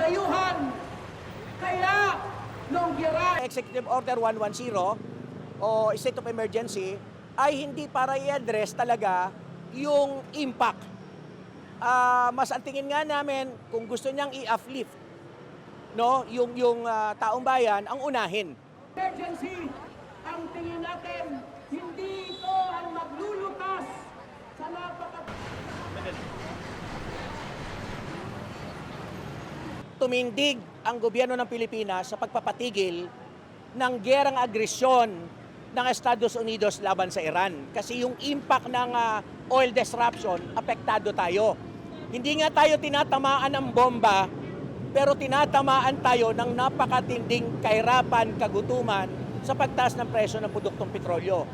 dayuhan. Kaya, nung gira... Executive Order 110 o State of Emergency ay hindi para i-address talaga yung impact. Mas ang tingin nga namin kung gusto niyang i-uplift, no, yung taong bayan ang unahin. Emergency, ang tingin natin, hindi ito ang maglulutas sa Tumindig ang gobyerno ng Pilipinas sa pagpapatigil ng gerang agresyon ng Estados Unidos laban sa Iran. Kasi yung impact ng oil disruption, apektado tayo. Hindi nga tayo tinatamaan ng bomba, pero tinatamaan tayo ng napakatinding kahirapan, kagutuman sa pagtaas ng presyo ng produktong petrolyo.